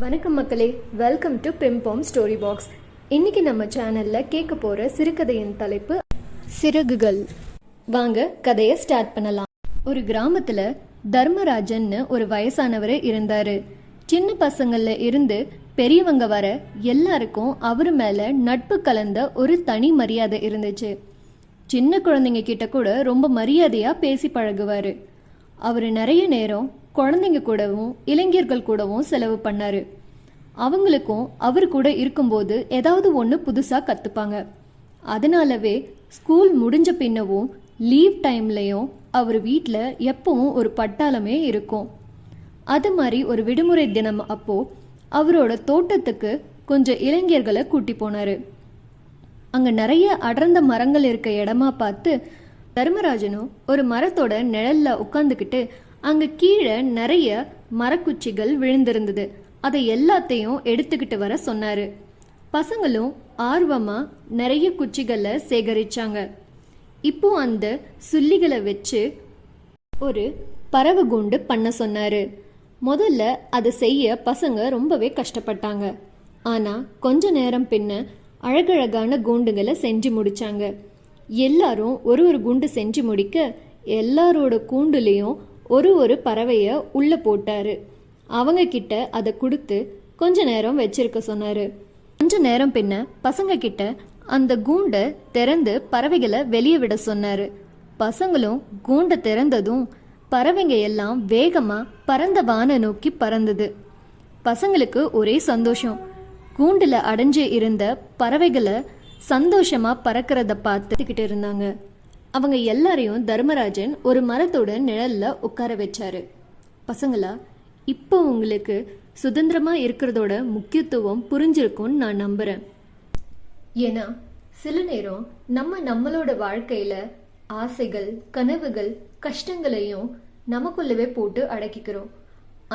வணக்கம் மக்களே, welcome to பிம்போம் story box. இன்னைக்கு நம்ம சேனல்ல கேட்க போற சிறுகதையின் தலைப்பு சிறகுகள். வாங்க கதையை ஸ்டார்ட் பண்ணலாம். ஒரு கிராமத்துல தர்மராஜன்னு ஒரு வயசானவர் இருந்தாரு. சின்ன பசங்கள்ல இருந்து பெரியவங்க வர எல்லாருக்கும் அவரு மேல நட்பு கலந்த ஒரு தனி மரியாதை இருந்துச்சு. சின்ன குழந்தைங்க கிட்ட கூட ரொம்ப மரியாதையா பேசி பழகுவாரு. அவரு நிறைய நேரம் குழந்தைங்க கூடவும் இளைஞர்கள் கூடவும் செலவு பண்ணாரு. அவங்களுக்கும் அவர் கூட இருக்கும்போது ஏதாவது ஒன்று புதுசாக கற்றுப்பாங்க. அதனாலவே ஸ்கூல் முடிஞ்ச பின்னவும் லீவ் டைம்லையும் அவர் வீட்டில் எப்பவும் ஒரு பட்டாளமே இருக்கும். அது மாதிரி ஒரு விடுமுறை தினம் அப்போ அவரோட தோட்டத்துக்கு கொஞ்சம் இளைஞர்களை கூட்டி போனாரு. அங்கே நிறைய அடர்ந்த மரங்கள் இருக்க இடமா பார்த்து தர்மராஜனும் ஒரு மரத்தோட நிழல்ல உட்காந்துக்கிட்டு அங்கே கீழே நிறைய மரக்குச்சிகள் விழுந்திருந்தது. அதை எல்லாத்தையும் எடுத்துக்கிட்டு வர சொன்னாரு. பசங்களும் ஆர்வமா நிறைய குச்சிகளை சேகரிச்சாங்க. இப்போ அந்த சுள்ளிகளை வச்சு ஒரு பறவை கூண்டு பண்ண சொன்னாரு. முதல்ல அதை செய்ய பசங்க ரொம்பவே கஷ்டப்பட்டாங்க. ஆனா கொஞ்ச நேரம் பின்ன அழகழகான கூண்டுகளை செஞ்சு முடிச்சாங்க. எல்லாரும் ஒரு ஒரு கூண்டு செஞ்சு முடிக்க எல்லாரோட கூண்டுலேயும் ஒரு பறவைய உள்ள போட்டாரு. அவங்க கிட்ட அதை கொடுத்து கொஞ்ச நேரம் வச்சிருக்க சொன்னாரு. கொஞ்ச நேரம் பின்ன பசங்க கிட்ட அந்த கூண்டை திறந்து பறவைகளை வெளியே விட சொன்னாரு. பசங்களும் கூண்டை திறந்ததும் பறவைங்க எல்லாம் வேகமா பறந்த வான நோக்கி பறந்தது. பசங்களுக்கு ஒரே சந்தோஷம். கூண்டுல அடைஞ்சு இருந்த பறவைகளை சந்தோஷமா பறக்கிறத பார்த்துக்கிட்டு இருந்தாங்க. அவங்க எல்லாரையும் தர்மராஜன் ஒரு மரத்தோட நிழல்ல உட்கார வச்சாரு. பசங்களா, இப்போ உங்களுக்கு சுதந்திரமா இருக்கிறதோட முக்கியத்துவம் புரிஞ்சிருக்கும்னு நான் நம்புறேன். ஏன்னா சில நேரம் நம்மளோட வாழ்க்கையில ஆசைகள், கனவுகள், கஷ்டங்களையும் நமக்குள்ளவே போட்டு அடக்கிக்கிறோம்.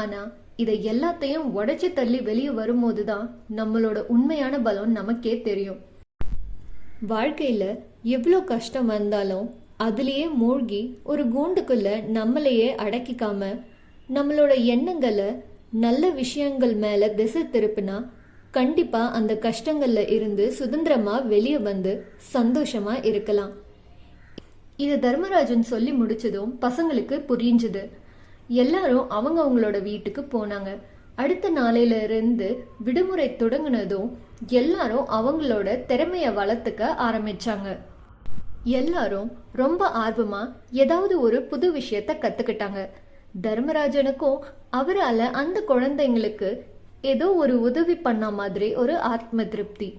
ஆனா இதை எல்லாத்தையும் உடைச்சி தள்ளி வெளியே வரும்போதுதான் நம்மளோட உண்மையான பலம் நமக்கே தெரியும். வாழ்க்கையில எவ்வளோ கஷ்டம் வந்தாலும் அதுலேயே மூழ்கி ஒரு கூண்டுக்குள்ள நம்மளையே அடக்கிக்காம நம்மளோட எண்ணங்களை நல்ல விஷயங்கள் மேல திசை திருப்பினா கண்டிப்பா அந்த கஷ்டங்கள்ல இருந்து சுதந்திரமா வெளியே வந்து சந்தோஷமா இருக்கலாம். இதை தர்மராஜன் சொல்லி முடிச்சதும் பசங்களுக்கு புரிஞ்சுது. எல்லாரும் அவங்களோட வீட்டுக்கு போனாங்க. அடுத்த நாளையில இருந்து விடுமுறை தொடங்கினதும் எல்லாரும் அவங்களோட திறமைய வளர்த்துக்க ஆரம்பிச்சாங்க. எல்லாரும் ரொம்ப ஆர்வமா ஏதாவது ஒரு புது விஷயத்த கத்துக்கிட்டாங்க. தர்மராஜனுக்கும் அவரால் அந்த குழந்தைங்களுக்கு ஏதோ ஒரு உதவி பண்ண மாதிரி ஒரு ஆத்ம திருப்தி.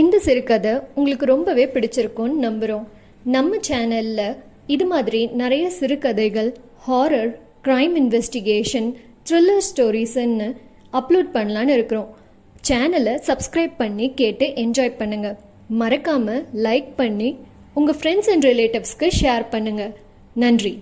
இந்த சிறுகதை உங்களுக்கு ரொம்பவே பிடிச்சிருக்கும்னு நம்புறோம். நம்ம சேனல்ல இது மாதிரி நிறைய சிறுகதைகள், ஹாரர், கிரைம் இன்வெஸ்டிகேஷன், த்ரில்லர் ஸ்டோரிஸ்ன்னு அப்லோட் பண்ணலான்னு இருக்கிறோம். சேனலை சப்ஸ்கிரைப் பண்ணி கேட்டு என்ஜாய் பண்ணுங்க. மறக்காம லைக் பண்ணி உங்க ஃப்ரெண்ட்ஸ் அண்ட் ரிலேட்டிவ்ஸ்க்கு ஷேர் பண்ணுங்க. நன்றி.